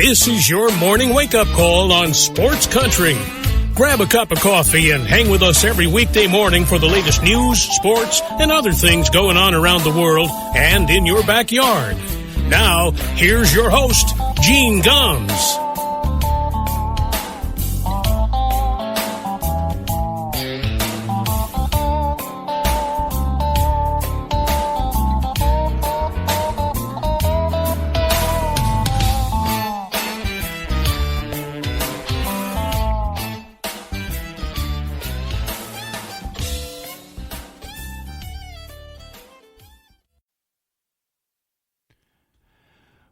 This is your morning wake-up call on Sports Country. Grab a cup of coffee and hang with us every weekday morning for the latest news, sports, and other things going on around the world and in your backyard. Now, here's your host, Gene Gumbs.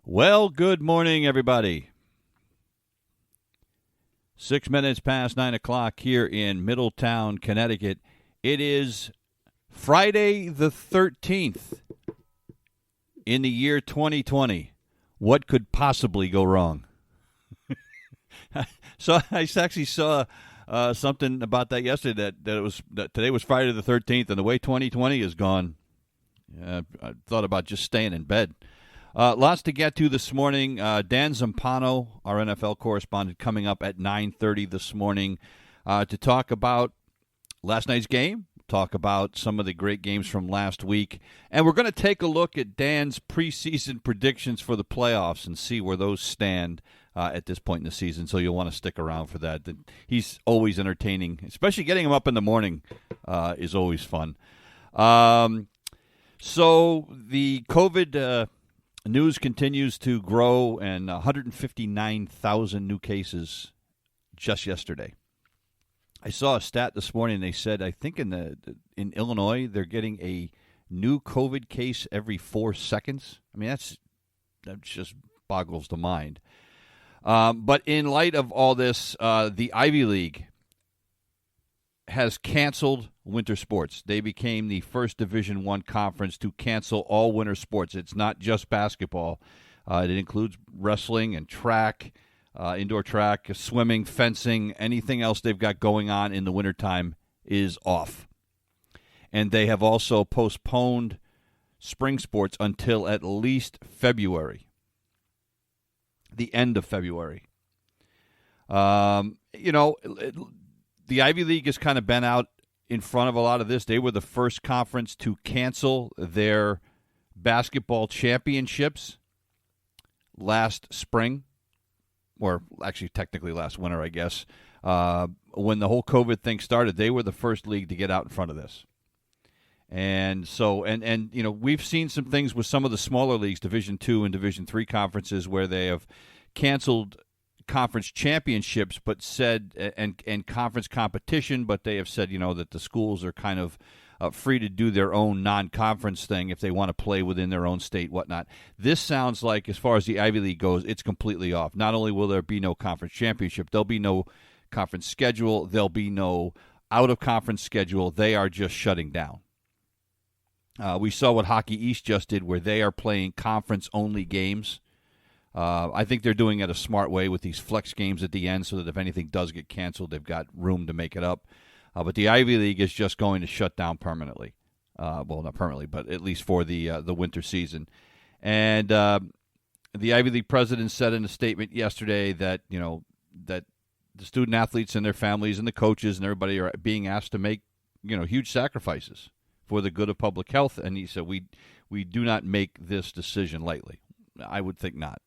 Well, good morning, everybody. 6 minutes past 9 o'clock here in Middletown, Connecticut. It is Friday the 13th in the year 2020. What could possibly go wrong? So I actually saw something about that yesterday, that today was Friday the 13th, and the way 2020 is gone, I thought about just staying in bed. Lots to get to this morning. Dan Zumpano, our NFL correspondent, coming up at 9:30 this morning to talk about last night's game, talk about some of the great games from last week, and we're going to take a look at Dan's preseason predictions for the playoffs and see where those stand at this point in the season, so you'll want to stick around for that. He's always entertaining, especially getting him up in the morning is always fun. So the COVID news continues to grow, and 159,000 new cases just yesterday. I saw a stat this morning. They said, I think in Illinois, they're getting a new COVID case every 4 seconds. I mean, that just boggles the mind. But in light of all this, the Ivy League has canceled winter sports. They became the first Division I conference to cancel all winter sports. It's not just basketball. It includes wrestling and track, indoor track, swimming, fencing, anything else they've got going on in the wintertime is off. And they have also postponed spring sports until at least February, the end of February. The Ivy League has kind of been out in front of a lot of this. They were the first conference to cancel their basketball championships last spring, or actually technically last winter, I guess. When the whole COVID thing started, they were the first league to get out in front of this. And so, and we've seen some things with some of the smaller leagues, Division II and Division III conferences, where they have canceled conference championships, but said and conference competition, but they have said that the schools are kind of free to do their own non-conference thing if they want to play within their own state, whatnot. This sounds like, as far as the Ivy League goes, it's completely off. Not only will there be no conference championship, there'll be no conference schedule, there'll be no out-of-conference schedule. They are just shutting down. We saw what Hockey East just did, where they are playing conference-only games. I think they're doing it a smart way with these flex games at the end so that if anything does get canceled, they've got room to make it up. But the Ivy League is just going to shut down permanently. Well, not permanently, but at least for the winter season. And the Ivy League president said in a statement yesterday that, that the student athletes and their families and the coaches and everybody are being asked to make, huge sacrifices for the good of public health. And he said, we do not make this decision lightly. I would think not.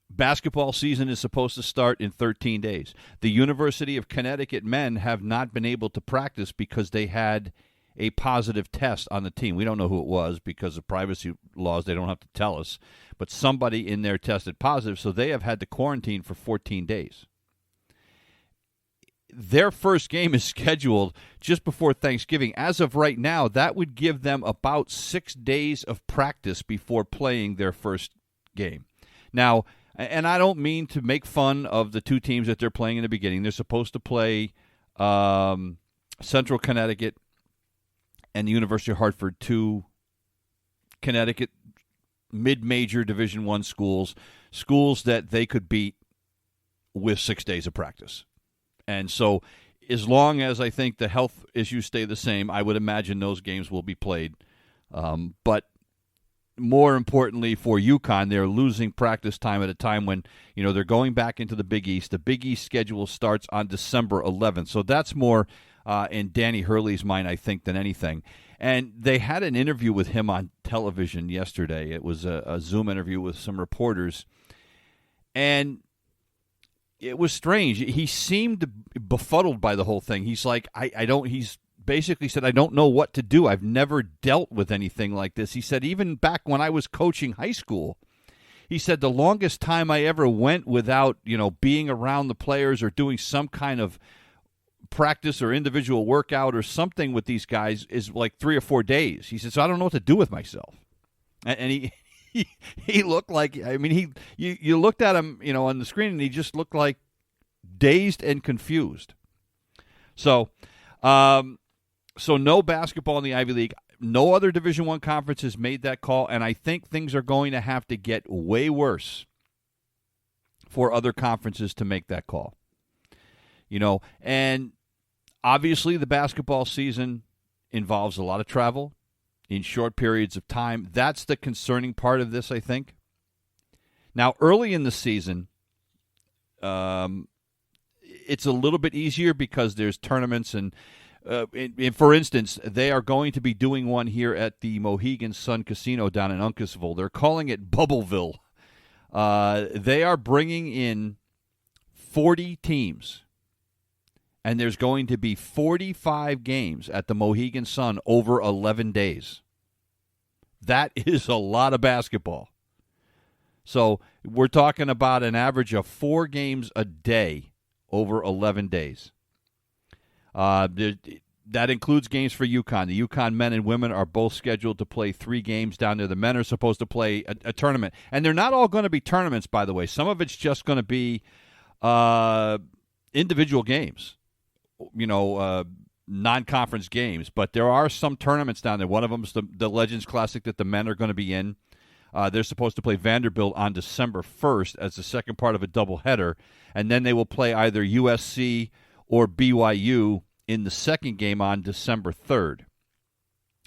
Basketball season is supposed to start in 13 days. The University of Connecticut men have not been able to practice because they had a positive test on the team. We don't know who it was because of privacy laws. They don't have to tell us. But somebody in there tested positive, so they have had to quarantine for 14 days. Their first game is scheduled just before Thanksgiving. As of right now, that would give them about 6 days of practice before playing their first game. Now, and I don't mean to make fun of the two teams that they're playing in the beginning. They're supposed to play Central Connecticut and the University of Hartford, two Connecticut mid-major Division I schools that they could beat with 6 days of practice. And so as long as I think the health issues stay the same, I would imagine those games will be played. But more importantly for UConn, they're losing practice time at a time when, they're going back into the Big East. The Big East schedule starts on December 11th. So that's more in Danny Hurley's mind, I think, than anything. And they had an interview with him on television yesterday. It was a Zoom interview with some reporters. And it was strange. He seemed befuddled by the whole thing. He's like, he's basically said, I don't know what to do. I've never dealt with anything like this. He said, even back when I was coaching high school, he said the longest time I ever went without, being around the players or doing some kind of practice or individual workout or something with these guys is like 3 or 4 days. He said, so I don't know what to do with myself. And he looked like, you looked at him, on the screen, and he just looked like dazed and confused. So no basketball in the Ivy League. No other Division I conference has made that call, and I think things are going to have to get way worse for other conferences to make that call. And obviously the basketball season involves a lot of travel in short periods of time. That's the concerning part of this, I think. Now, early in the season, it's a little bit easier because there's tournaments and for instance, they are going to be doing one here at the Mohegan Sun Casino down in Uncasville. They're calling it Bubbleville. They are bringing in 40 teams, and there's going to be 45 games at the Mohegan Sun over 11 days. That is a lot of basketball. So we're talking about an average of 4 games a day over 11 days. That includes games for UConn. The UConn men and women are both scheduled to play 3 games down there. The men are supposed to play a tournament. And they're not all going to be tournaments, by the way. Some of it's just going to be individual games, non-conference games. But there are some tournaments down there. One of them is the Legends Classic that the men are going to be in. They're supposed to play Vanderbilt on December 1st as the second part of a doubleheader. And then they will play either USC or BYU in the second game on December 3rd.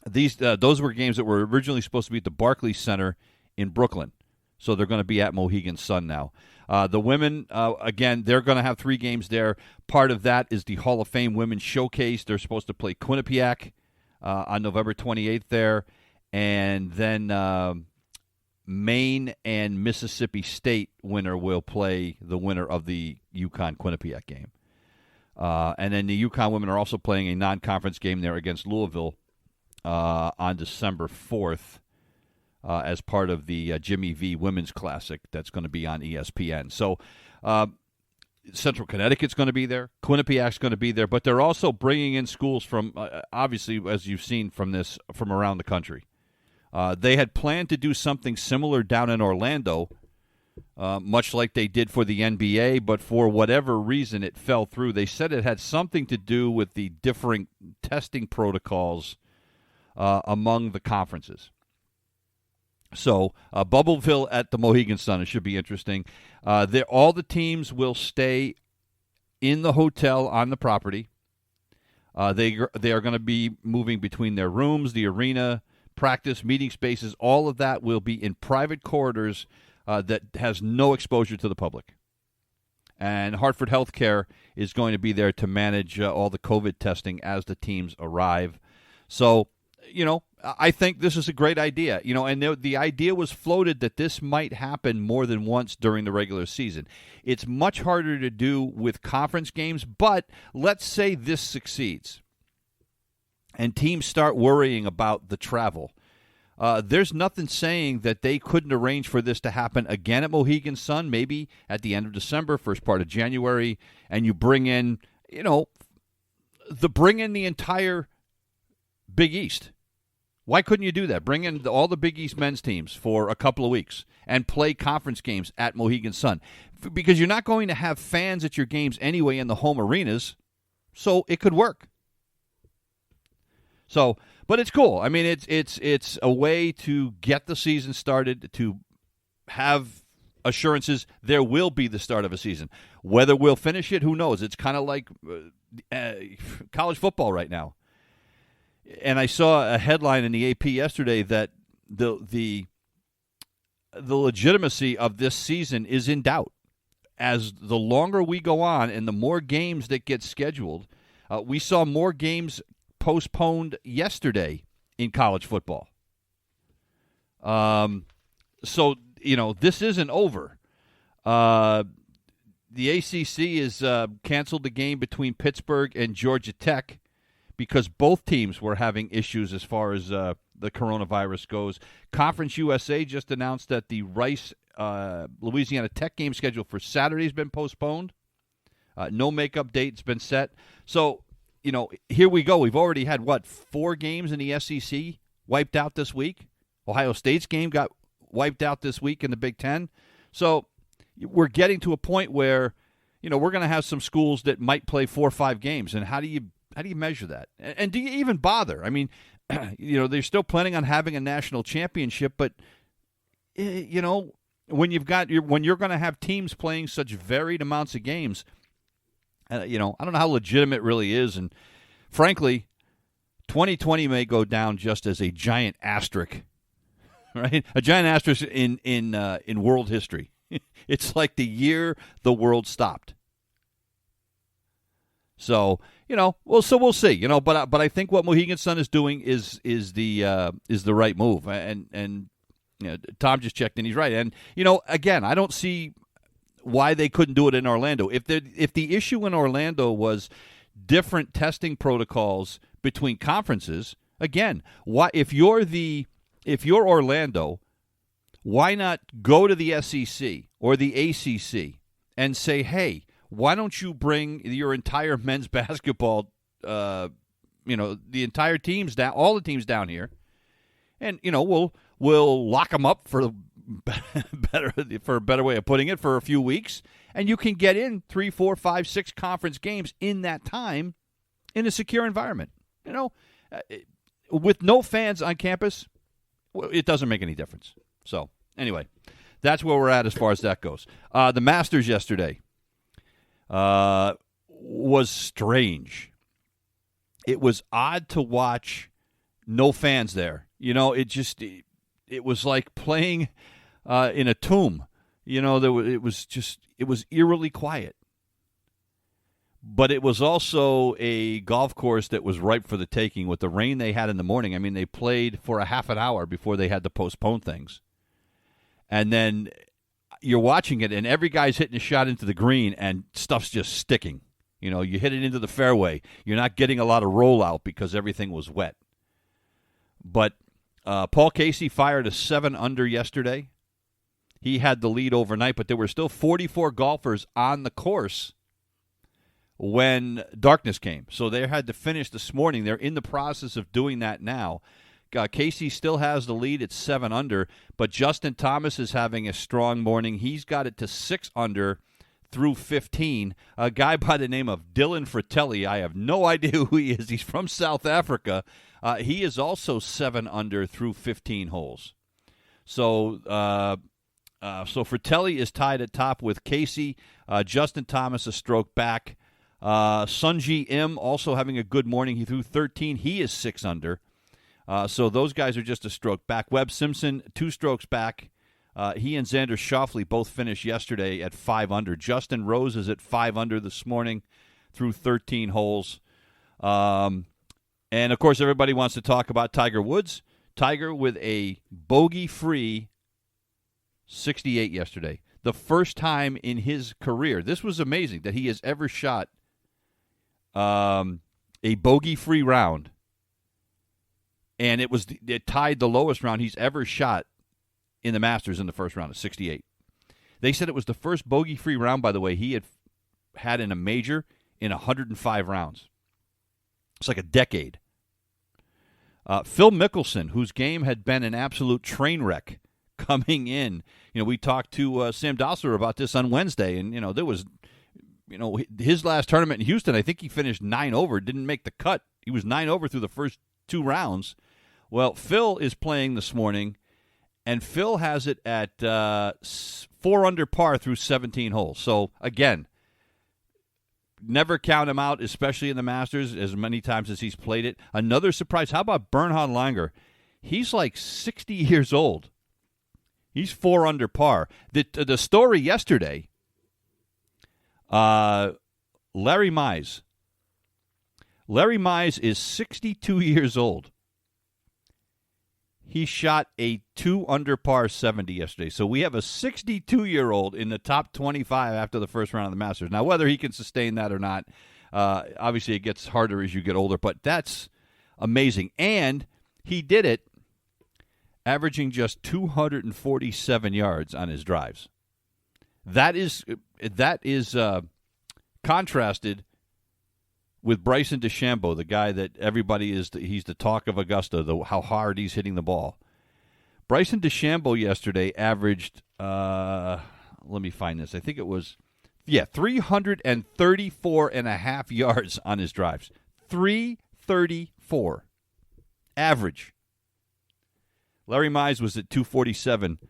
Those were games that were originally supposed to be at the Barclays Center in Brooklyn. So they're going to be at Mohegan Sun now. The women, again, they're going to have 3 games there. Part of that is the Hall of Fame Women's Showcase. They're supposed to play Quinnipiac on November 28th there. And then Maine and Mississippi State winner will play the winner of the UConn-Quinnipiac game. And then the UConn women are also playing a non-conference game there against Louisville on December 4th as part of the Jimmy V Women's Classic that's going to be on ESPN. So Central Connecticut's going to be there. Quinnipiac's going to be there. But they're also bringing in schools from, obviously, as you've seen from around the country. They had planned to do something similar down in Orlando, much like they did for the NBA, but for whatever reason it fell through. They said it had something to do with the differing testing protocols among the conferences. So Bubbleville at the Mohegan Sun, it should be interesting. All the teams will stay in the hotel on the property. They are going to be moving between their rooms, the arena, practice, meeting spaces. All of that will be in private corridors that has no exposure to the public. And Hartford Healthcare is going to be there to manage all the COVID testing as the teams arrive. So, I think this is a great idea. And the idea was floated that this might happen more than once during the regular season. It's much harder to do with conference games, but let's say this succeeds and teams start worrying about the travel. There's nothing saying that they couldn't arrange for this to happen again at Mohegan Sun, maybe at the end of December, first part of January, and you bring in, the entire Big East. Why couldn't you do that? Bring in all the Big East men's teams for a couple of weeks and play conference games at Mohegan Sun, because you're not going to have fans at your games anyway in the home arenas, so it could work. So, but it's cool. I mean, it's a way to get the season started, to have assurances there will be the start of a season. Whether we'll finish it, who knows? It's kind of like college football right now. And I saw a headline in the AP yesterday that the the legitimacy of this season is in doubt. As the longer we go on and the more games that get scheduled, we saw more games postponed yesterday in college football. So, this isn't over. The ACC has canceled the game between Pittsburgh and Georgia Tech because both teams were having issues as far as the coronavirus goes. Conference USA just announced that the Rice Louisiana Tech game scheduled for Saturday has been postponed. No makeup date's been set. So, here we go. We've already had, 4 games in the SEC wiped out this week? Ohio State's game got wiped out this week in the Big Ten. So we're getting to a point where, we're going to have some schools that might play 4 or 5 games. And how do you measure that? And do you even bother? I mean, they're still planning on having a national championship, but, when you're going to have teams playing such varied amounts of games, I don't know how legitimate it really is. And frankly, 2020 may go down just as a giant asterisk, right? A giant asterisk in world history. It's like the year the world stopped. So, we'll see, but I think what Mohegan Sun is doing is the right move. And Tom just checked in, he's right. And, again, I don't see why they couldn't do it in Orlando. If the issue in Orlando was different testing protocols between conferences, again, if you're Orlando, why not go to the SEC or the ACC and say, hey, why don't you bring your entire men's basketball, the entire teams down, all the teams down here, and we'll lock them up for a better way of putting it, for a few weeks, and you can get in 3, 4, 5, 6 conference games in that time in a secure environment. With no fans on campus, it doesn't make any difference. So anyway, that's where we're at as far as that goes. The Masters yesterday was strange. It was odd to watch no fans there. It was like playing in a tomb. It was eerily quiet. But it was also a golf course that was ripe for the taking with the rain they had in the morning. I mean, they played for a half an hour before they had to postpone things. And then you're watching it, and every guy's hitting a shot into the green, and stuff's just sticking. You hit it into the fairway. You're not getting a lot of rollout because everything was wet. But Paul Casey fired a 7-under yesterday. He had the lead overnight, but there were still 44 golfers on the course when darkness came. So they had to finish this morning. They're in the process of doing that now. Casey still has the lead at 7-under, but Justin Thomas is having a strong morning. He's got it to 6-under through 15. A guy by the name of Dylan Fratelli, I have no idea who he is. He's from South Africa. He is also 7-under through 15 holes. So Fratelli is tied at top with Casey. Justin Thomas a stroke back. Sunji Im also having a good morning. He threw 13. He is 6-under. So those guys are just a stroke back. Webb Simpson, 2 strokes back. He and Xander Schauffele both finished yesterday at 5-under. Justin Rose is at 5-under this morning through 13 holes. And, of course, everybody wants to talk about Tiger Woods. Tiger with a bogey-free 68 yesterday. The first time in his career. This was amazing that he has ever shot a bogey-free round. And it tied the lowest round he's ever shot in the Masters in the first round of 68. They said it was the first bogey-free round, by the way, he had in a major in 105 rounds. It's like a decade. Phil Mickelson, whose game had been an absolute train wreck coming in. We talked to Sam Dossler about this on Wednesday, and, there was, his last tournament in Houston, I think he finished 9 over, didn't make the cut. He was 9 over through the first 2 rounds. Well, Phil is playing this morning, and Phil has it at 4 under par through 17 holes. So, again, never count him out, especially in the Masters, as many times as he's played it. Another surprise, how about Bernhard Langer? He's like 60 years old. He's 4 under par. The story yesterday, Larry Mize. Larry Mize is 62 years old. He shot a 2 under par 70 yesterday. So we have a 62-year-old in the top 25 after the first round of the Masters. Now, whether he can sustain that or not, obviously it gets harder as you get older, but that's amazing. And he did it averaging just 247 yards on his drives. That is contrasted with Bryson DeChambeau, the guy that everybody he's the talk of Augusta, how hard he's hitting the ball. Bryson DeChambeau yesterday averaged, let me find this, I think it was, 334 and a half yards on his drives. 334. Average. Larry Mize was at 247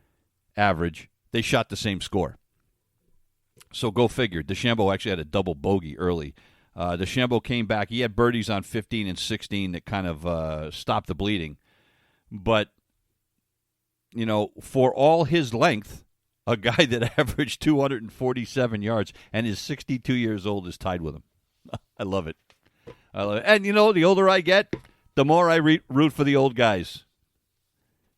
average. They shot the same score. So go figure. DeChambeau actually had a double bogey early. DeChambeau came back. He had birdies on 15 and 16 that kind of stopped the bleeding. But, for all his length, a guy that averaged 247 yards and is 62 years old is tied with him. I love it. And, the older I get, the more I root for the old guys.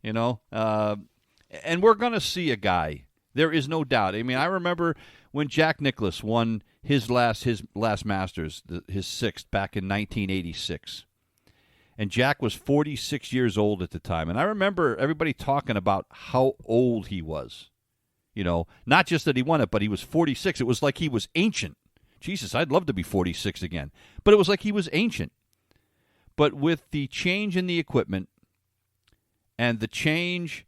And we're going to see a guy. There is no doubt. I mean, I remember when Jack Nicklaus won his last Masters, his sixth, back in 1986. And Jack was 46 years old at the time. And I remember everybody talking about how old he was. Not just that he won it, but he was 46. It was like he was ancient. Jesus, I'd love to be 46 again. But it was like he was ancient. But with the change in the equipment and the change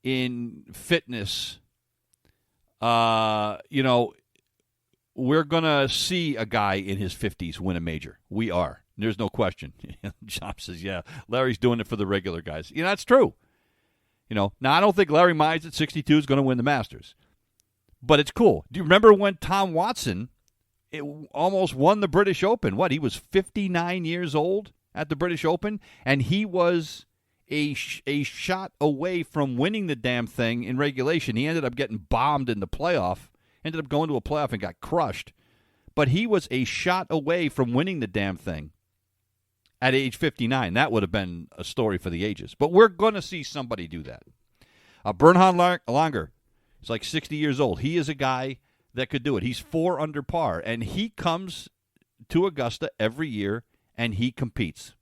in fitness, we're going to see a guy in his 50s win a major. We are. There's no question. John says, yeah, Larry's doing it for the regular guys. That's true. Now, I don't think Larry Mize at 62 is going to win the Masters. But it's cool. Do you remember when Tom Watson almost won the British Open? He was 59 years old at the British Open, and he was a shot away from winning the damn thing in regulation. He ended up getting bombed in the playoff, ended up going to a playoff and got crushed. But he was a shot away from winning the damn thing at age 59. That would have been a story for the ages. But we're going to see somebody do that. Bernhard Langer is like 60 years old. He is a guy that could do it. He's 4 under par, and he comes to Augusta every year, and he competes.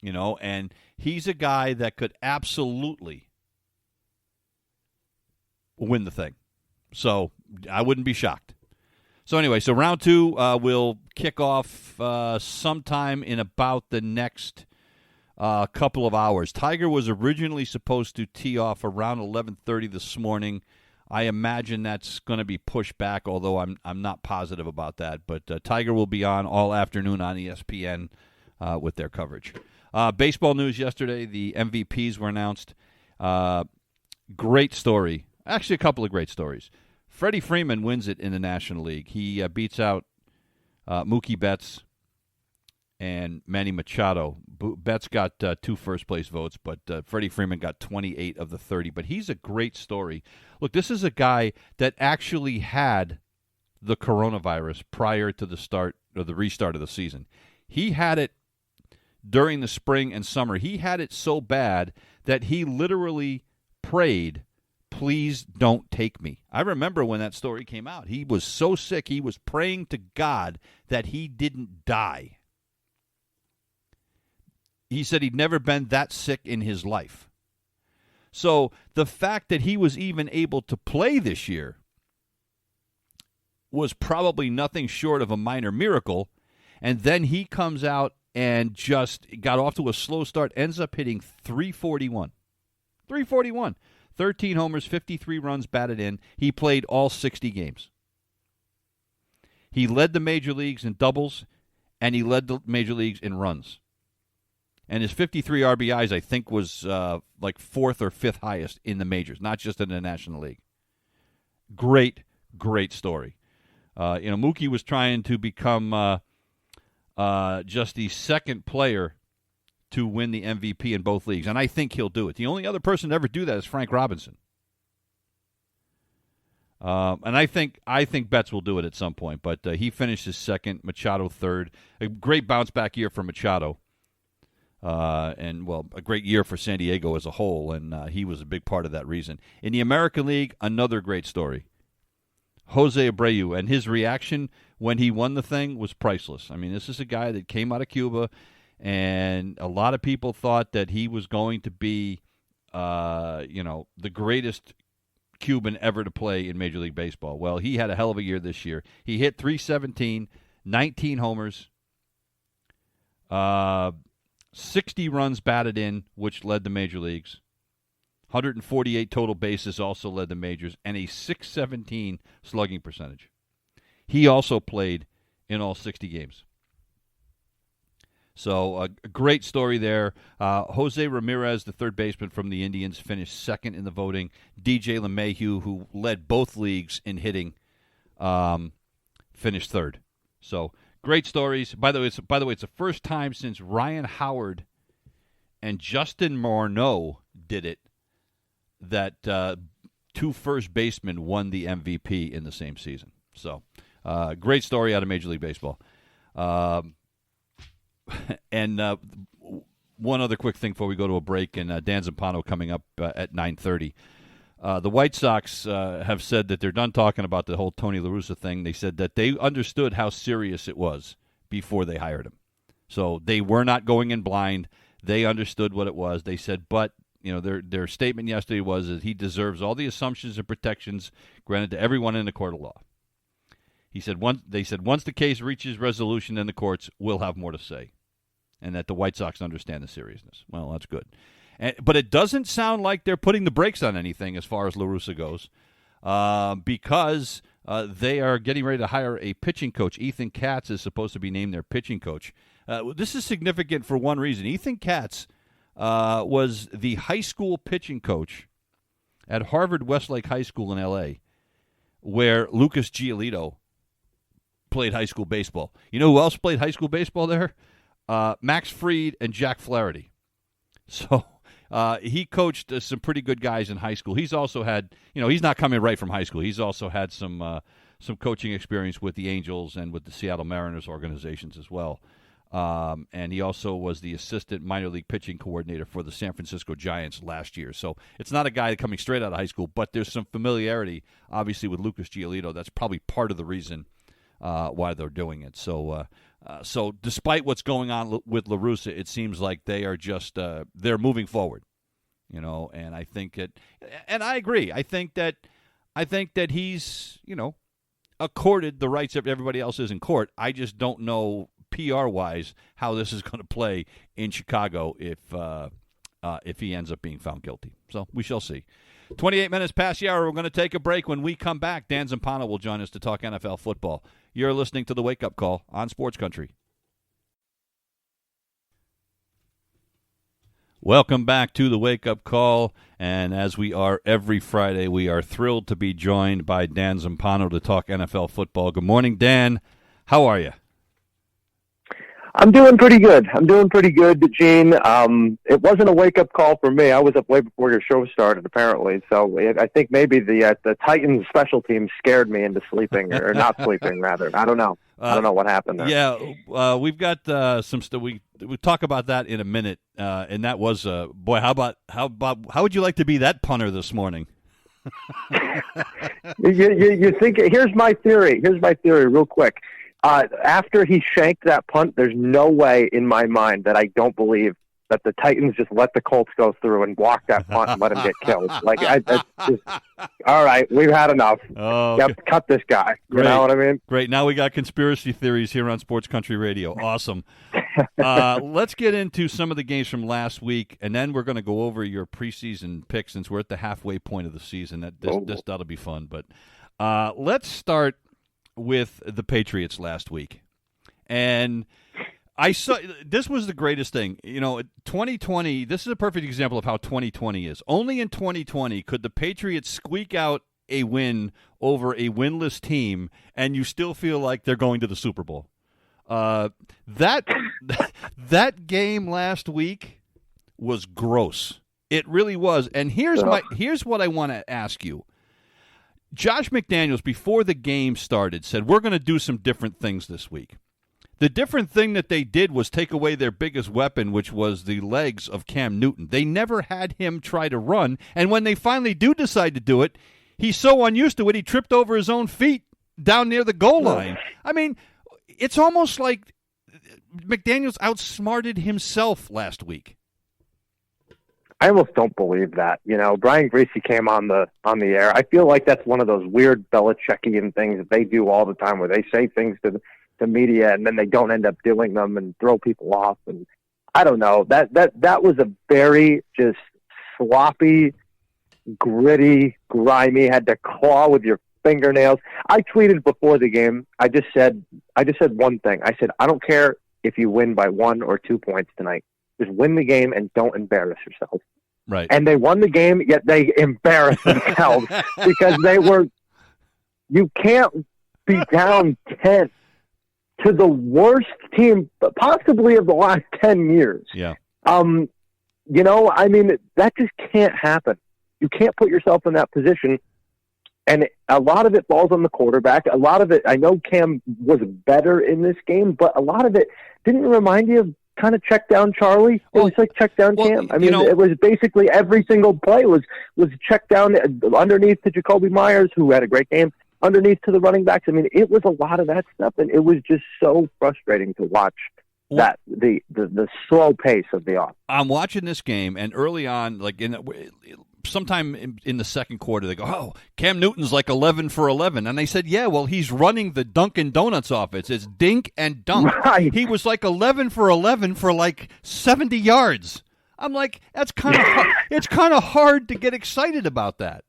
And he's a guy that could absolutely win the thing. So I wouldn't be shocked. So anyway, round 2 will kick off sometime in about the next couple of hours. Tiger was originally supposed to tee off around 11:30 this morning. I imagine that's going to be pushed back, although I'm not positive about that. But Tiger will be on all afternoon on ESPN with their coverage. Baseball news yesterday, the MVPs were announced. Great story. Actually, a couple of great stories. Freddie Freeman wins it in the National League. He beats out Mookie Betts and Manny Machado. Betts got 2 first-place votes, but Freddie Freeman got 28 of the 30. But he's a great story. Look, this is a guy that actually had the coronavirus prior to the start or the restart of the season. He had it during the spring and summer. He had it so bad that he literally prayed, "Please don't take me." I remember when that story came out. He was so sick, he was praying to God that he didn't die. He said he'd never been that sick in his life. So the fact that he was even able to play this year was probably nothing short of a minor miracle. And then he comes out and just got off to a slow start, ends up hitting 341. 341. 13 homers, 53 runs batted in. He played all 60 games. He led the major leagues in doubles, and he led the major leagues in runs. And his 53 RBIs, I think, was like 4th or 5th highest in the majors, not just in the National League. Great, great story. Mookie was trying to become just the second player to win the MVP in both leagues, and I think he'll do it. The only other person to ever do that is Frank Robinson. And I think Betts will do it at some point, but he finishes second, Machado third. A great bounce-back year for Machado. And a great year for San Diego as a whole, and he was a big part of that reason. In the American League, another great story. Jose Abreu, and his reaction when he won the thing was priceless. I mean, this is a guy that came out of Cuba, and a lot of people thought that he was going to be, the greatest Cuban ever to play in Major League Baseball. Well, he had a hell of a year this year. He hit .317, 19 homers, 60 runs batted in, which led the major leagues. 148 total bases also led the majors, and a .617 slugging percentage. He also played in all 60 games. So a great story there. Jose Ramirez, the third baseman from the Indians, finished second in the voting. DJ LeMahieu, who led both leagues in hitting, finished third. So great stories. By the way, it's the first time since Ryan Howard and Justin Morneau did it that two first basemen won the MVP in the same season. So great story out of Major League Baseball. And one other quick thing before we go to a break, and Dan Zumpano coming up at 9:30. The White Sox have said that they're done talking about the whole Tony La Russa thing. They said that they understood how serious it was before they hired him. So they were not going in blind. They understood what it was. They said, but their statement yesterday was that he deserves all the assumptions and protections granted to everyone in the court of law. They said once the case reaches resolution in the courts, we'll have more to say, and that the White Sox understand the seriousness. Well, that's good. But it doesn't sound like they're putting the brakes on anything as far as La Russa goes, because they are getting ready to hire a pitching coach. Ethan Katz is supposed to be named their pitching coach. This is significant for one reason. Ethan Katz was the high school pitching coach at Harvard Westlake High School in L.A., where Lucas Giolito played high school baseball. You know who else played high school baseball there? Max Fried and Jack Flaherty. So he coached some pretty good guys in high school. He's also had, he's not coming right from high school. He's also had some coaching experience with the Angels and with the Seattle Mariners organizations as well. And he also was the assistant minor league pitching coordinator for the San Francisco Giants last year. So it's not a guy coming straight out of high school, but there's some familiarity, obviously, with Lucas Giolito. That's probably part of the reason why they're doing it. So despite what's going on with La Russa, it seems like they are just they're moving forward, And I think and I agree. I think that he's accorded the rights that everybody else is in court. I just don't know PR-wise how this is going to play in Chicago if he ends up being found guilty. So we shall see. 28 minutes past the hour. We're going to take a break. When we come back, Dan Zumpano will join us to talk NFL football. You're listening to The Wake Up Call on Sports Country. Welcome back to The Wake Up Call. And as we are every Friday, we are thrilled to be joined by Dan Zumpano to talk NFL football. Good morning, Dan. How are you? I'm doing pretty good, Gene. It wasn't a wake-up call for me. I was up way before your show started, apparently. So I think maybe the Titans special team scared me into sleeping, or not sleeping, rather. I don't know. I don't know what happened there. Yeah, we've got some stuff. We'll talk about that in a minute. And that was, boy, how would you like to be that punter this morning? You think, here's my theory, real quick. After he shanked that punt, there's no way in my mind that I don't believe that the Titans just let the Colts go through and block that punt and let him get killed. All right, we've had enough. Oh, yep, cut this guy. You know what I mean? Great. Now we got conspiracy theories here on Sports Country Radio. Awesome. Let's get into some of the games from last week, and then we're going to go over your preseason picks since we're at the halfway point of the season. That'll be fun. But let's start with the Patriots last week. And I saw this was the greatest thing. 2020, this is a perfect example of how 2020 is. Only in 2020 could the Patriots squeak out a win over a winless team and you still feel like they're going to the Super Bowl. That game last week was gross. It really was. And here's what I want to ask you. Josh McDaniels, before the game started, said, we're going to do some different things this week. The different thing that they did was take away their biggest weapon, which was the legs of Cam Newton. They never had him try to run, and when they finally do decide to do it, he's so unused to it, he tripped over his own feet down near the goal line. I mean, it's almost like McDaniels outsmarted himself last week. I almost don't believe that. Brian Greasy came on the air. I feel like that's one of those weird Belichickian things that they do all the time, where they say things to the media and then they don't end up doing them and throw people off. And I don't know. That was a very just sloppy, gritty, grimy. Had to claw with your fingernails. I tweeted before the game. I just said one thing. I said, I don't care if you win by 1 or 2 points tonight. Just win the game and don't embarrass yourself. Right. And they won the game, yet they embarrassed themselves because you can't be down 10 to the worst team possibly of the last 10 years. Yeah. That just can't happen. You can't put yourself in that position. And a lot of it falls on the quarterback. A lot of it, I know Cam was better in this game, but a lot of it didn't remind you of kind of check down Charlie. It was like check down Cam. I mean, it was basically every single play was check down underneath to Jacoby Myers, who had a great game, underneath to the running backs. I mean, it was a lot of that stuff, and it was just so frustrating to watch that the slow pace of the offense. I'm watching this game, and early on, like sometime in the second quarter, they go, "Oh, Cam Newton's like 11 for 11," and they said, "Yeah, well, he's running the Dunkin' Donuts offense. It's dink and dunk." Right. He was like 11 for 11 for like 70 yards. I'm like, that's kind of it's kind of hard to get excited about that.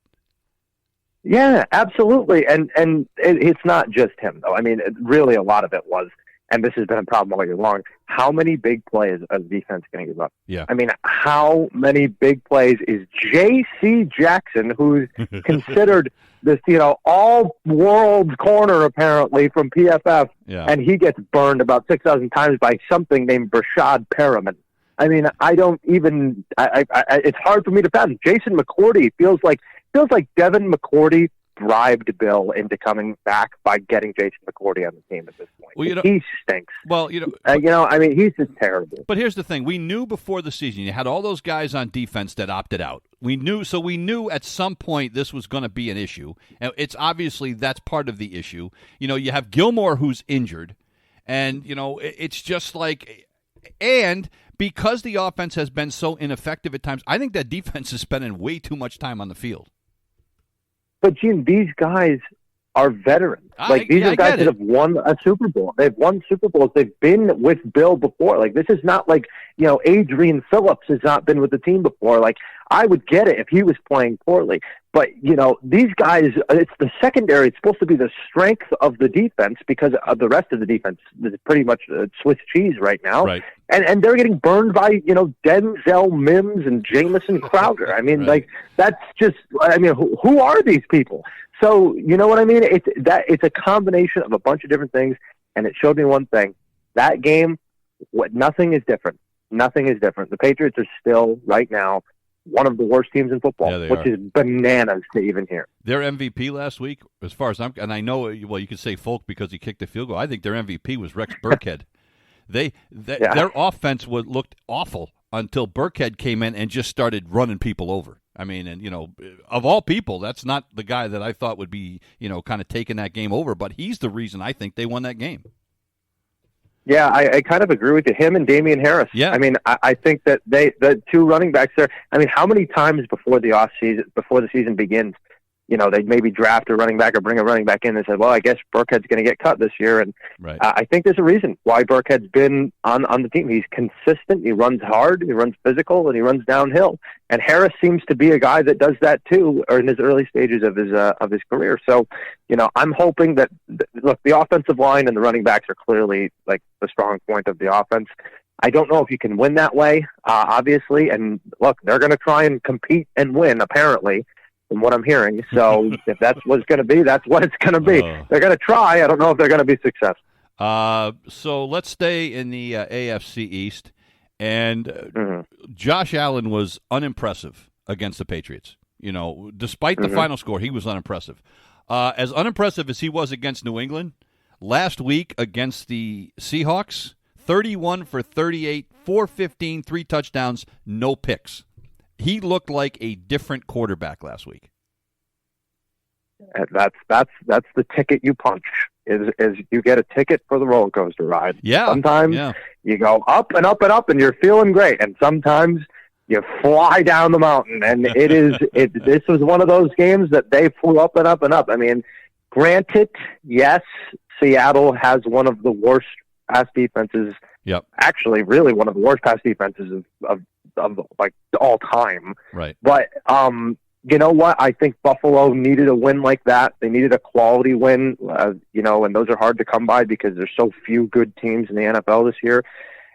Yeah, absolutely, and it's not just him though. I mean, really, a lot of it was. And this has been a problem all year long. How many big plays is the defense going to give up? Yeah. I mean, how many big plays is J.C. Jackson, who's considered this, all-world corner apparently from PFF, and he gets burned about 6,000 times by something named Rashad Perriman. I mean, I don't even. It's hard for me to fathom. Jason McCourty feels like Devin McCourty bribed Bill into coming back by getting Jason McCourty on the team at this point. Well, he stinks. Well, he's just terrible. But here's the thing: we knew before the season you had all those guys on defense that opted out. We knew at some point this was going to be an issue. And it's obviously that's part of the issue. You have Gilmore who's injured, and it's just like, and because the offense has been so ineffective at times, I think that defense is spending way too much time on the field. But, Gene, these guys are veterans. These are guys that have won a Super Bowl. They've won Super Bowls. They've been with Bill before. Like, this is not like, Adrian Phillips has not been with the team before. Like, I would get it if he was playing poorly. But, these guys, it's the secondary. It's supposed to be the strength of the defense because of the rest of the defense is pretty much Swiss cheese right now. Right. And they're getting burned by, Denzel Mims and Jamison Crowder. I mean, that's just, who are these people? So, you know what I mean? It's a combination of a bunch of different things, and it showed me one thing. That game, nothing is different. Nothing is different. The Patriots are still, right now, one of the worst teams in football, which is bananas to even hear. Their MVP last week, as far as and I know, well, you could say Folk because he kicked the field goal. I think their MVP was Rex Burkhead. Their offense looked awful until Burkhead came in and just started running people over. I mean, and of all people, that's not the guy that I thought would be, kind of taking that game over, but he's the reason I think they won that game. Yeah, I kind of agree with you. Him and Damian Harris. Yeah. I mean, I think that the two running backs there. I mean, how many times before the season begins, they maybe draft a running back or bring a running back in and say, well, I guess Burkhead's going to get cut this year. And right. I think there's a reason why Burkhead's been on the team. He's consistent. He runs hard. He runs physical, and he runs downhill. And Harris seems to be a guy that does that too, or in his early stages of his career. So, I'm hoping that look, the offensive line and the running backs are clearly like the strong point of the offense. I don't know if you can win that way, obviously. And look, they're going to try and compete and win, apparently, from what I'm hearing. So if that's what it's going to be, that's what it's going to be. They're going to try. I don't know if they're going to be successful. So let's stay in the AFC East. And Josh Allen was unimpressive against the Patriots. Despite the final score, he was unimpressive. As unimpressive as he was against New England, last week against the Seahawks, 31 for 38, 415, 3 touchdowns, no picks. He looked like a different quarterback last week. That's the ticket you punch. Is you get a ticket for the roller coaster ride. Yeah. Sometimes you go up and up and up, and you're feeling great, and sometimes you fly down the mountain. And this was one of those games that they flew up and up and up. I mean, granted, yes, Seattle has one of the worst pass defenses. Yep. Actually, really one of the worst pass defenses of like all time. Right. But you know what? I think Buffalo needed a win like that. They needed a quality win, and those are hard to come by because there's so few good teams in the NFL this year.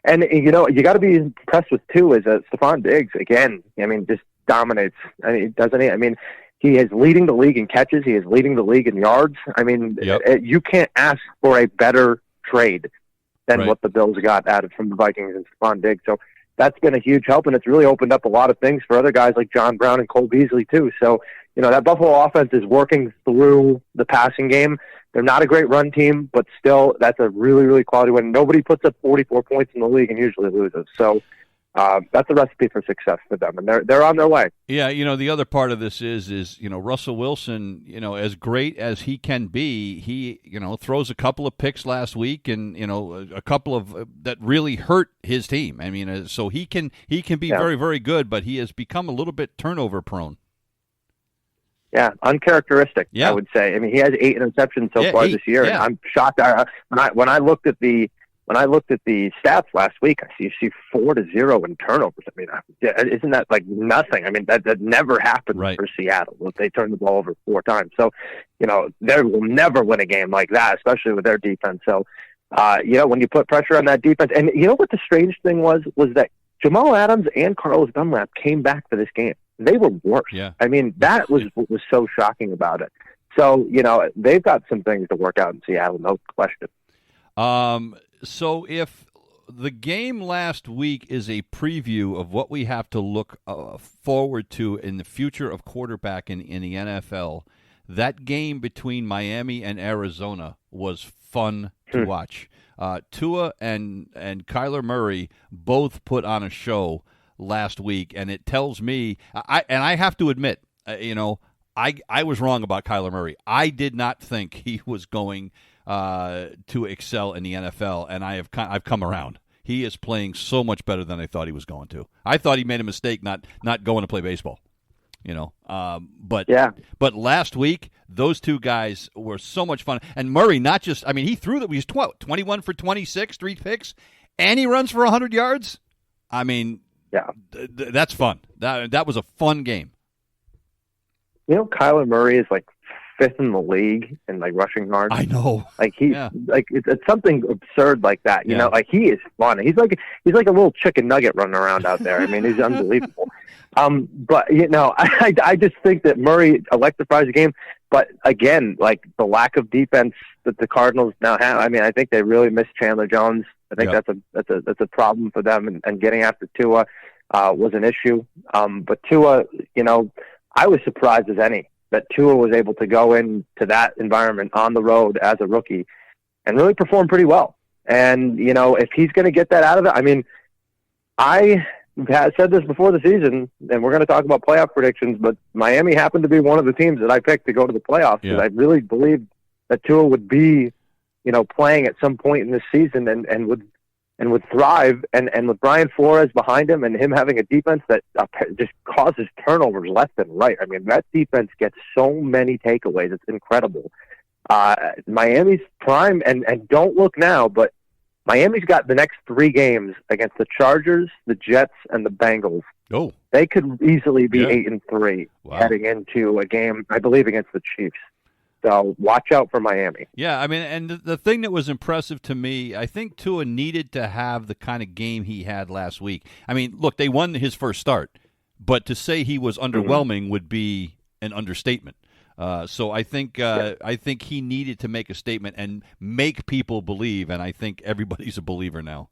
And, you got to be impressed with, too, is that Stephon Diggs, again, just dominates. Doesn't he? He is leading the league in catches. He is leading the league in yards. You can't ask for a better trade than what the Bills got added from the Vikings and Stephon Diggs. So that's been a huge help, and it's really opened up a lot of things for other guys like John Brown and Cole Beasley, too. So, that Buffalo offense is working through the passing game. They're not a great run team, but still, that's a really, really quality win. Nobody puts up 44 points in the league and usually loses. So that's a recipe for success for them, and they're on their way. Yeah, the other part of this is Russell Wilson, as great as he can be, he, throws a couple of picks last week and, a couple of that really hurt his team. So he can be very, very good, but he has become a little bit turnover prone. Yeah, uncharacteristic, I would say. He has 8 interceptions so far this year, and I'm shocked. When I looked at the stats last week, you see 4-0 in turnovers. Isn't that like nothing? That never happened for Seattle. They turned the ball over 4 times. So, they will never win a game like that, especially with their defense. So, when you put pressure on that defense, and what the strange thing was that Jamal Adams and Carlos Dunlap came back for this game. They were worse. Yeah. That was what was so shocking about it. So, they've got some things to work out in Seattle, no question. So if the game last week is a preview of what we have to look forward to in the future of quarterback in the NFL, that game between Miami and Arizona was fun to watch. Tua and Kyler Murray both put on a show last week, and it tells me, I have to admit, I was wrong about Kyler Murray. I did not think he was going to excel in the NFL, and I've come around. He is playing so much better than I thought he was going to. I thought he made a mistake not going to play baseball. But last week those two guys were so much fun. And Murray, not just, he threw that. He was 21 for 26, 3 picks, and he runs for 100 yards. That's fun. That was a fun game. Kyler Murray is like 5th in the league in rushing yards. I know. It's something absurd like that. You know, he is fun. He's like a little chicken nugget running around out there. He's unbelievable. But I just think that Murray electrifies the game. But again, the lack of defense that the Cardinals now have. I think they really miss Chandler Jones. I think that's a problem for them, and getting after Tua was an issue. But Tua, I was surprised as any that Tua was able to go into that environment on the road as a rookie and really perform pretty well. And, if he's going to get that out of it, I had said this before the season, and we're going to talk about playoff predictions, but Miami happened to be one of the teams that I picked to go to the playoffs. Yeah. I really believed that Tua would be, playing at some point in this season and would thrive. And with Brian Flores behind him and him having a defense that just causes turnovers left and right. That defense gets so many takeaways. It's incredible. Miami's prime, and don't look now, but Miami's got the next 3 games against the Chargers, the Jets, and the Bengals. Oh, they could easily be 8-3 heading into a game, I believe, against the Chiefs. So watch out for Miami. Yeah, and the thing that was impressive to me, I think Tua needed to have the kind of game he had last week. Look, they won his first start, but to say he was underwhelming would be an understatement. So I think he needed to make a statement and make people believe, and I think everybody's a believer now.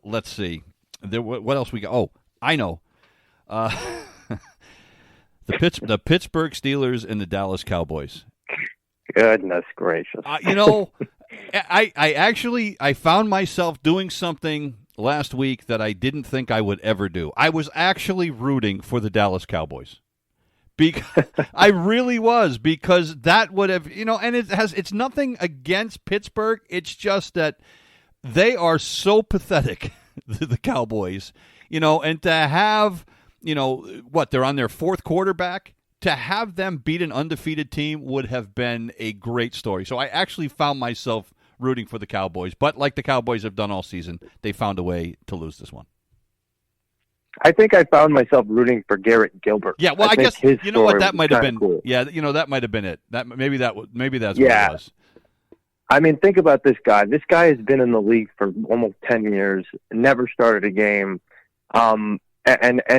Let's see. What else we got? Oh, I know. The Pittsburgh Steelers and the Dallas Cowboys. Goodness gracious! I found myself doing something last week that I didn't think I would ever do. I was actually rooting for the Dallas Cowboys. Because I really was, because that would have, and it's nothing against Pittsburgh. It's just that they are so pathetic, the Cowboys, and to have, they're on their fourth quarterback. To have them beat an undefeated team would have been a great story. So I actually found myself rooting for the Cowboys. But like the Cowboys have done all season, they found a way to lose this one. I think I found myself rooting for Garrett Gilbert. Yeah, well, I guess that might have been cool. Yeah, that might have been it. Maybe that's what it was. I mean, think about this guy. This guy has been in the league for almost 10 years, never started a game. And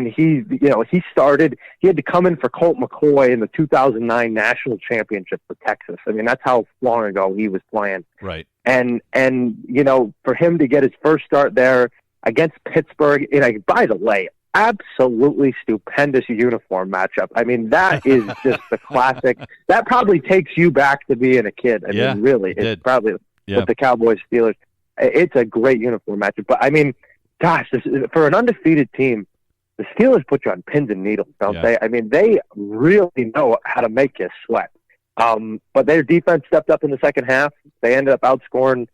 he started. He had to come in for Colt McCoy in the 2009 national championship for Texas. I mean, that's how long ago he was playing. Right. And for him to get his first start there against Pittsburgh, by the way, absolutely stupendous uniform matchup. I mean, that is just the classic. That probably takes you back to being a kid. I mean, really, it's probably with the Cowboys Steelers. It's a great uniform matchup. But I mean, gosh, for an undefeated team, the Steelers put you on pins and needles, don't they? I mean, they really know how to make you sweat. But their defense stepped up in the second half. They ended up outscoring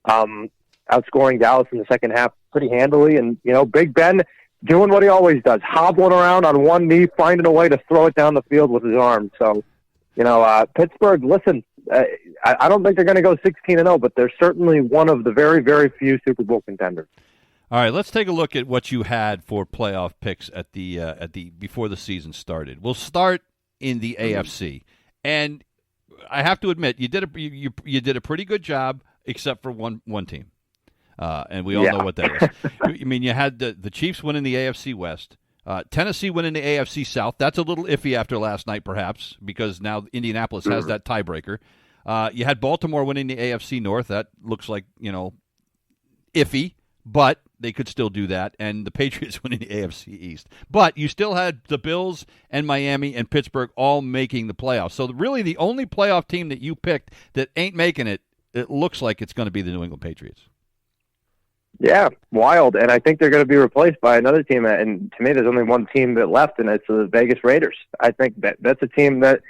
Dallas in the second half pretty handily. And, Big Ben doing what he always does, hobbling around on one knee, finding a way to throw it down the field with his arm. So, Pittsburgh, listen, I don't think they're going to go 16-0, but they're certainly one of the very, very few Super Bowl contenders. All right, let's take a look at what you had for playoff picks at the before the season started. We'll start in the AFC, and I have to admit you did a pretty good job, except for one team, and we all know what that is. I mean, you had the Chiefs winning the AFC West, Tennessee winning the AFC South. That's a little iffy after last night, perhaps, because now Indianapolis has that tiebreaker. You had Baltimore winning the AFC North. That looks like iffy, but they could still do that, and the Patriots winning the AFC East. But you still had the Bills and Miami and Pittsburgh all making the playoffs. So really the only playoff team that you picked that ain't making it, it looks like it's going to be the New England Patriots. Yeah, wild. And I think they're going to be replaced by another team. And to me, there's only one team that left, and it's the Vegas Raiders. I think that's a team that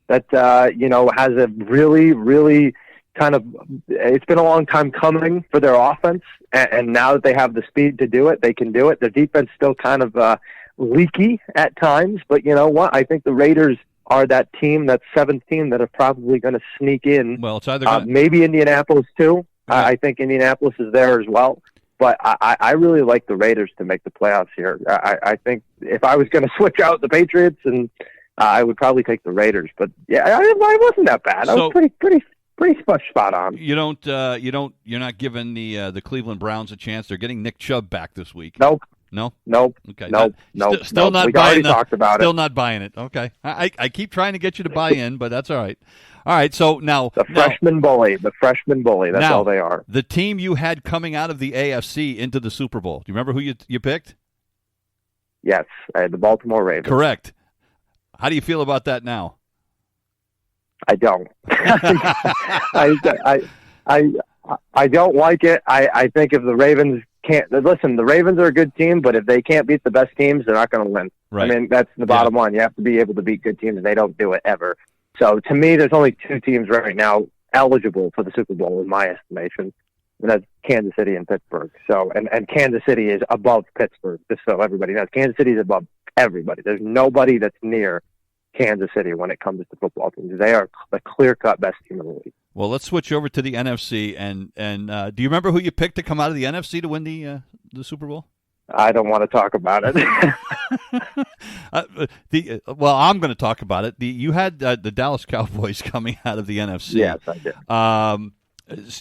has a really, really kind of, it's been a long time coming for their offense, and now that they have the speed to do it, they can do it. Their defense still kind of leaky at times, but you know what? I think the Raiders are that team, that seventh team, that are probably going to sneak in. Well, it's either maybe Indianapolis too. Yeah. I think Indianapolis is there as well. But I really like the Raiders to make the playoffs here. I think if I was going to switch out the Patriots, and I would probably take the Raiders. But yeah, I wasn't that bad. I was pretty spot on. You're not giving the Cleveland Browns a chance. They're getting Nick Chubb back this week. Nope. No? Okay. Nope. Still not we buying already it. Talked about Still it. not buying it. Okay. I keep trying to get you to buy in, but that's all right. All right, so now the freshman bully. That's all they are. The team you had coming out of the AFC into the Super Bowl. Do you remember who you picked? Yes, I had the Baltimore Ravens. Correct. How do you feel about that now? I don't. I don't like it. I think if the Ravens can't listen, the Ravens are a good team, but if they can't beat the best teams, they're not going to win. Right. I mean, that's the bottom line. You have to be able to beat good teams, and they don't do it ever. So to me, there's only two teams right now eligible for the Super Bowl, in my estimation, and that's Kansas City and Pittsburgh. So, and Kansas City is above Pittsburgh, just so everybody knows. Kansas City is above everybody. There's nobody that's near Kansas City when it comes to football teams. They are the clear-cut best team in the league. Well, let's switch over to the NFC, and do you remember who you picked to come out of the NFC to win the Super Bowl? I don't want to talk about it. Well, I'm going to talk about it. You had the Dallas Cowboys coming out of the NFC. Yes, I did.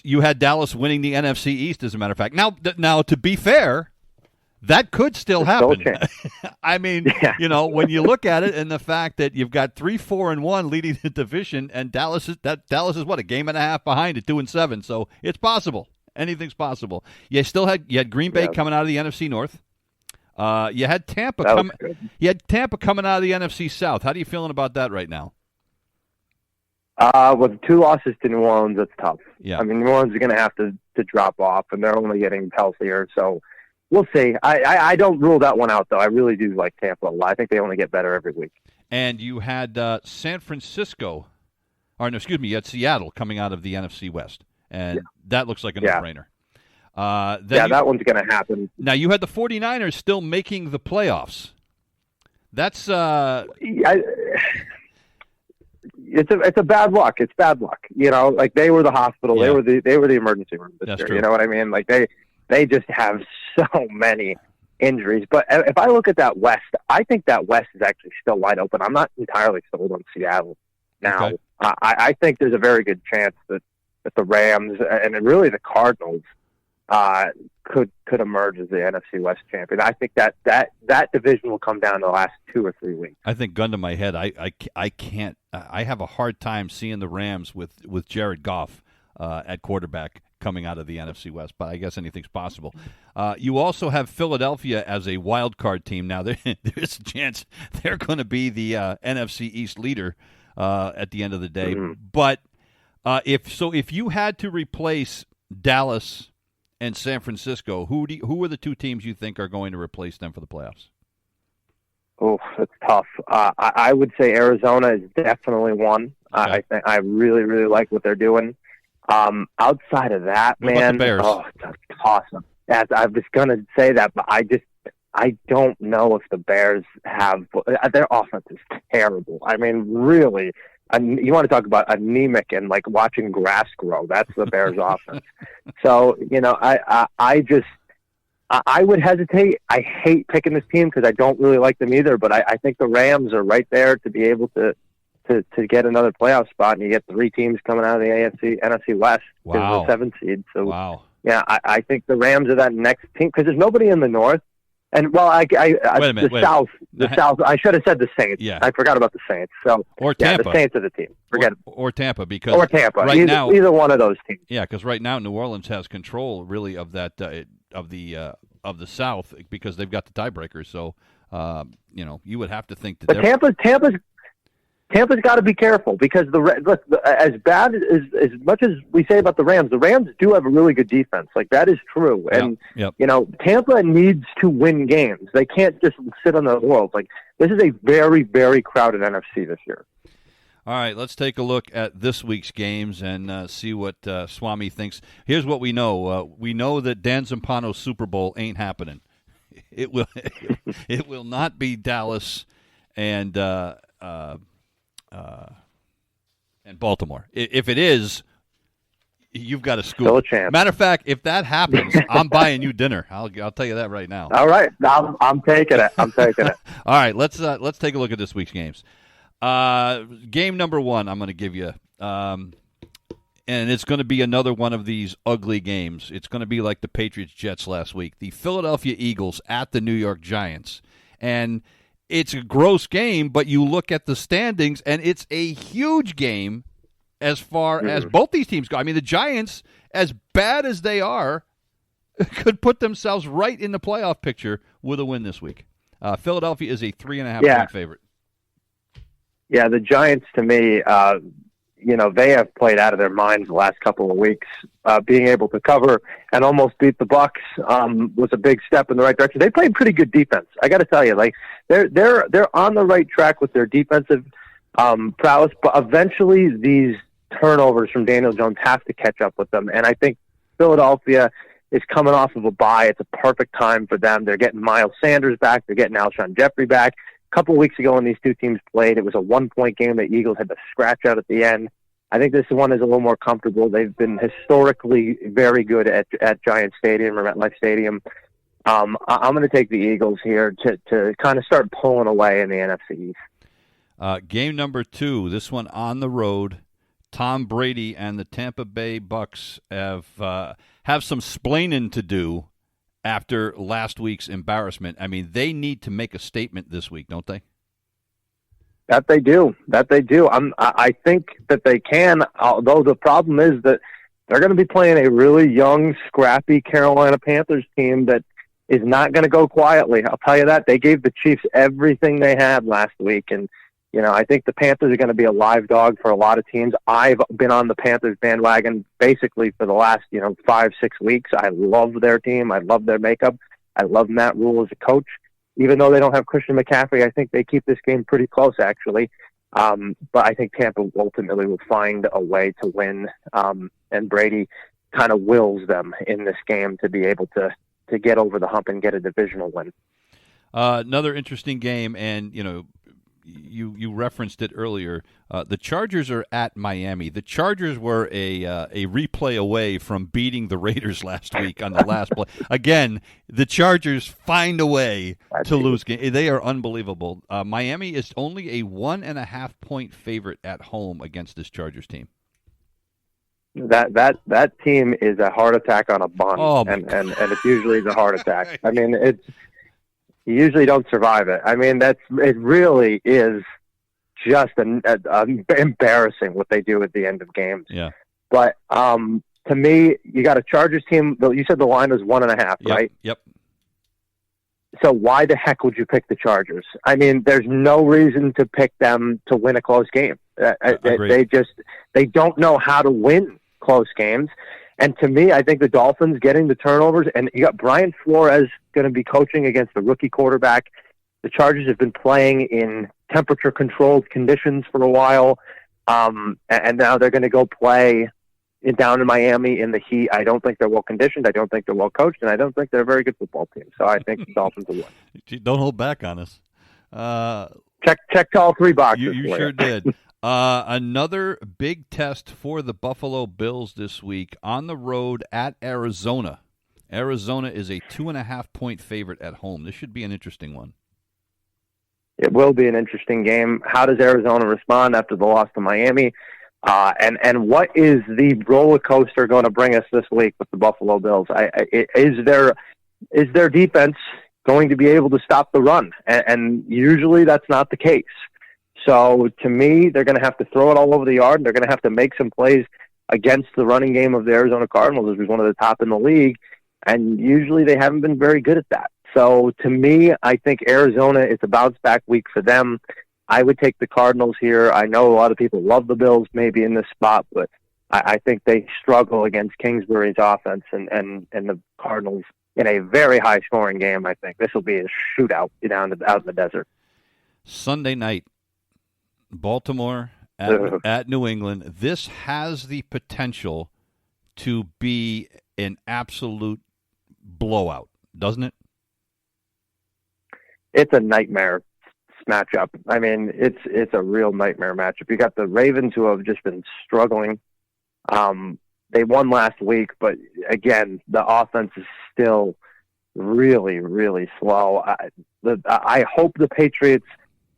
You had Dallas winning the NFC East, as a matter of fact. Now, to be fair, That could still happen. I mean, yeah. When you look at it and the fact that you've got 3-4-1 leading the division, and Dallas is what, a game and a half behind at 2-7. So it's possible. Anything's possible. You had Green Bay coming out of the NFC North. You had Tampa coming out of the NFC South. How are you feeling about that right now? With 2 losses to New Orleans, that's tough. Yeah. I mean, New Orleans is going to have to drop off, and they're only getting healthier. So we'll see. I don't rule that one out, though. I really do like Tampa a lot. I think they only get better every week. And you had San Francisco, you had Seattle coming out of the NFC West, and that looks like a no-brainer. That one's going to happen. Now, you had the 49ers still making the playoffs. That's it's a bad luck. It's bad luck. Like they were the hospital. Yeah. They were the emergency room this That's year. true. You know what I mean? Like they just have so many injuries. But if I look at that West, I think that West is actually still wide open. I'm not entirely sold on Seattle now. Okay. I think there's a very good chance that the Rams and really the Cardinals could emerge as the NFC West champion. I think that division will come down to the last 2 or 3 weeks. I think, gun to my head, I can't. I have a hard time seeing the Rams with Jared Goff at quarterback coming out of the NFC West, but I guess anything's possible. You also have Philadelphia as a wild card team. Now there's a chance they're going to be the NFC East leader at the end of the day. Mm-hmm. But if you had to replace Dallas and San Francisco, who are the 2 teams you think are going to replace them for the playoffs? Oh, that's tough. I would say Arizona is definitely one. Okay. I really, really like what they're doing. Outside of that, what man, about the Bears? Oh, it's awesome. I was going to say that, but I don't know if the Bears have their offense is terrible. I mean, really. You want to talk about anemic and like watching grass grow? That's the Bears' offense. So I would hesitate. I hate picking this team because I don't really like them either. But I think the Rams are right there to be able to get another playoff spot, and you get 3 teams coming out of the NFC West as the 7th seed. So wow. Yeah, I think the Rams are that next team because there's nobody in the North. And well, wait a minute, South. I should have said the Saints. Yeah, I forgot about the Saints. So or Tampa. The Saints are the team. Forget it. Or Tampa because Either one of those teams. Yeah, because right now New Orleans has control really of that of the South because they've got the tiebreakers. So you would have to think that. But Tampa's got to be careful because as bad as much as we say about the Rams do have a really good defense. Like that is true, and Tampa needs to win games. They can't just sit on their laurels. Like this is a very, very crowded NFC this year. All right, let's take a look at this week's games and see what Swami thinks. Here's what we know: we know that Dan Zumpano's Super Bowl ain't happening. It will. It will not be Dallas and Baltimore. If it is, you've got a scoop. Still a chance. Matter of fact, if that happens, I'm buying you dinner. I'll tell you that right now. All right, I'm taking it. I'm taking it. All right, let's take a look at this week's games. Game number 1, I'm going to give you, and it's going to be another one of these ugly games. It's going to be like the Patriots-Jets last week. The Philadelphia Eagles at the New York Giants, and it's a gross game, but you look at the standings, and it's a huge game as far as both these teams go. I mean, the Giants, as bad as they are, could put themselves right in the playoff picture with a win this week. Philadelphia is a 3.5-point favorite. Yeah, the Giants, to me, they have played out of their minds the last couple of weeks. Being able to cover and almost beat the Bucs was a big step in the right direction. They played pretty good defense. I got to tell you, like they're on the right track with their defensive prowess. But eventually, these turnovers from Daniel Jones have to catch up with them. And I think Philadelphia is coming off of a bye. It's a perfect time for them. They're getting Miles Sanders back. They're getting Alshon Jeffrey back. A couple of weeks ago when these two teams played, it was a 1-point game. The Eagles had to scratch out at the end. I think this one is a little more comfortable. They've been historically very good at Giant Stadium or MetLife Stadium. I'm going to take the Eagles here to kind of start pulling away in the NFC East. Game number 2, this one on the road. Tom Brady and the Tampa Bay Bucks have some splaining to do after last week's embarrassment. I mean, they need to make a statement this week, don't they? That they do. I think that they can, although the problem is that they're going to be playing a really young, scrappy Carolina Panthers team that is not going to go quietly. I'll tell you that. They gave the Chiefs everything they had last week, and I think the Panthers are going to be a live dog for a lot of teams. I've been on the Panthers bandwagon basically for the last 5-6 weeks. I love their team. I love their makeup. I love Matt Rule as a coach. Even though they don't have Christian McCaffrey, I think they keep this game pretty close, actually. But I think Tampa ultimately will find a way to win, and Brady kind of wills them in this game to be able to get over the hump and get a divisional win. Another interesting game, and you referenced it earlier. The Chargers are at Miami. The Chargers were a replay away from beating the Raiders last week on the last play. Again, the Chargers find a way to lose game. They are unbelievable. Miami is only a 1.5-point favorite at home against this Chargers team. That team is a heart attack on a bun, and it's usually the heart attack. I mean, you usually don't survive it. I mean, it really is just embarrassing what they do at the end of games. Yeah. But to me, you got a Chargers team. You said the line was 1.5, right? Yep. So why the heck would you pick the Chargers? I mean, there's no reason to pick them to win a close game. They don't know how to win close games. And to me, I think the Dolphins getting the turnovers, and you got Brian Flores going to be coaching against the rookie quarterback. The Chargers have been playing in temperature-controlled conditions for a while, and now they're going to go play down in Miami in the heat. I don't think they're well-conditioned. I don't think they're well-coached, and I don't think they're a very good football team. So I think the Dolphins will win. Don't hold back on us. Check all three boxes. You sure did. Another big test for the Buffalo Bills this week on the road at Arizona. Arizona is a 2.5-point favorite at home. This should be an interesting one. It will be an interesting game. How does Arizona respond after the loss to Miami? And what is the roller coaster going to bring us this week with the Buffalo Bills? Is their defense going to be able to stop the run? And usually that's not the case. So to me, they're going to have to throw it all over the yard, and they're going to have to make some plays against the running game of the Arizona Cardinals, which is one of the top in the league. And usually they haven't been very good at that. So to me, I think Arizona, it's a bounce-back week for them. I would take the Cardinals here. I know a lot of people love the Bills maybe in this spot, but I think they struggle against Kingsbury's offense and the Cardinals in a very high-scoring game. I think this will be a shootout out in the desert. Sunday night, Baltimore at New England. This has the potential to be an absolute blowout, doesn't it? It's a nightmare matchup. I mean, it's a real nightmare matchup. You got the Ravens, who have just been struggling. They won last week, but again, the offense is still really, really slow. I hope the Patriots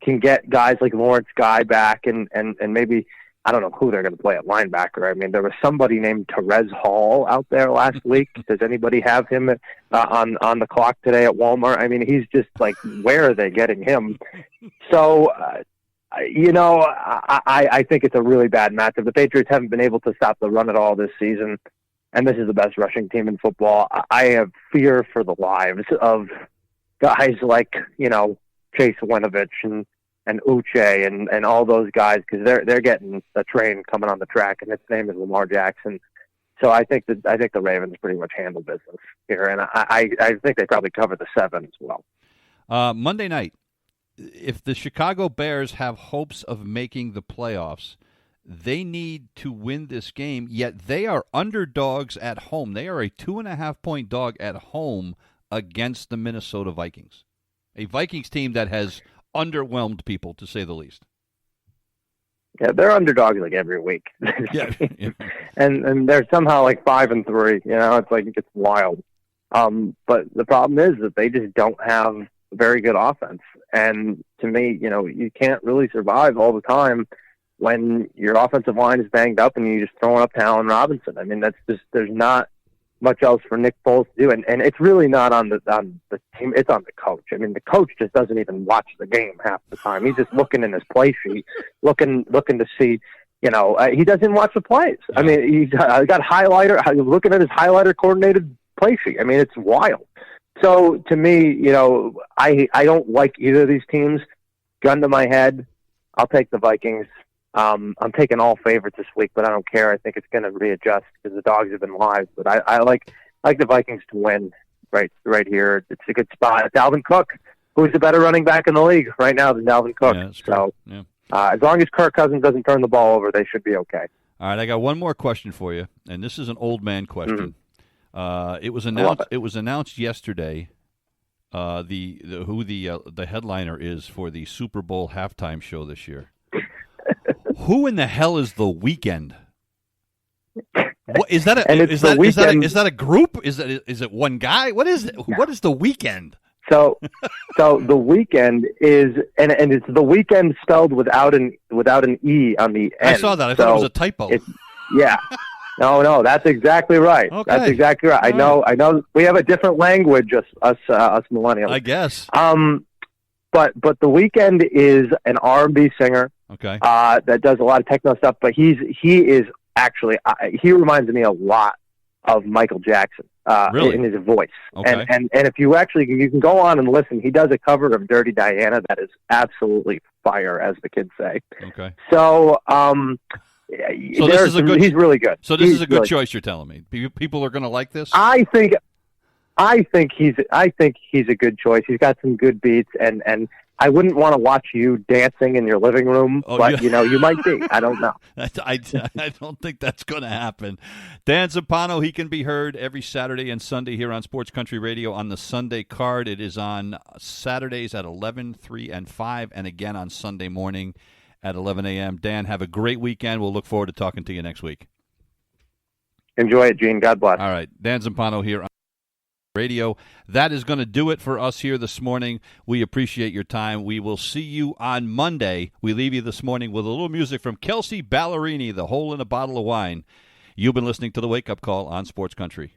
can get guys like Lawrence Guy back, and maybe, I don't know who they're going to play at linebacker. I mean, there was somebody named Terez Hall out there last week. Does anybody have him on the clock today at Walmart? I mean, he's just like, where are they getting him? So, I think it's a really bad matchup. The Patriots haven't been able to stop the run at all this season, and this is the best rushing team in football. I have fear for the lives of guys like, Chase Winovich and Uche and all those guys, because they're getting a train coming on the track, and its name is Lamar Jackson. So I think the Ravens pretty much handle business here, and I think they probably cover the 7 as well. Monday night, if the Chicago Bears have hopes of making the playoffs, they need to win this game, yet they are underdogs at home. They are a 2.5-point dog at home against the Minnesota Vikings, a Vikings team that has underwhelmed people, to say the least. Yeah, they're underdogs like every week. Yeah. and they're somehow like 5-3. It's like it's wild. But the problem is that they just don't have a very good offense. And to me, you can't really survive all the time when your offensive line is banged up and you're just throwing up to Allen Robinson. I mean, there's not much else for Nick Foles to do, and it's really not on the team. It's on the coach. I mean, the coach just doesn't even watch the game half the time. He's just looking in his play sheet, looking to see. He doesn't watch the plays. Yeah. I mean, he's got looking at his highlighter coordinated play sheet. I mean, it's wild. So to me, I don't like either of these teams. Gun to my head, I'll take the Vikings. I'm taking all favorites this week, but I don't care. I think it's going to readjust because the dogs have been live. But I like the Vikings to win right here. It's a good spot. Dalvin Cook, who's the better running back in the league right now than Dalvin Cook. Yeah, that's true. So yeah. As long as Kirk Cousins doesn't turn the ball over, they should be okay. All right, I got one more question for you, and this is an old man question. Mm-hmm. It was announced. It was announced yesterday. Who the headliner is for the Super Bowl halftime show this year. Who in the hell is The Weeknd? What is that? Is that a group? Is it one guy? What is it? Yeah. What is The Weeknd? So The Weeknd is and it's The Weeknd spelled without an E on the end. I saw that. I thought it was a typo. Yeah. No, that's exactly right. Okay. That's exactly right. I know. We have a different language, us millennials. I guess. But The Weeknd is an R&B singer. Okay. That does a lot of techno stuff. But he is actually he reminds me a lot of Michael Jackson. Really? In his voice. Okay. And if you can go on and listen, he does a cover of Dirty Diana that is absolutely fire, as the kids say. Okay. So, he's really good. So this is a good choice, you're telling me. People are going to like this? I think he's a good choice. He's got some good beats, and I wouldn't want to watch you dancing in your living room, but you might be. I don't know. I don't think that's going to happen. Dan Zumpano, he can be heard every Saturday and Sunday here on Sports Country Radio on the Sunday card. It is on Saturdays at 11, 3, and 5, and again on Sunday morning at 11 a.m. Dan, have a great weekend. We'll look forward to talking to you next week. Enjoy it, Gene. God bless. All right. Dan Zumpano here on Radio. That is going to do it for us here this morning. We appreciate your time. We will see you on Monday. We leave you this morning with a little music from Kelsey Ballerini, The Hole in a Bottle of Wine. You've been listening to The Wake Up Call on Sports Country.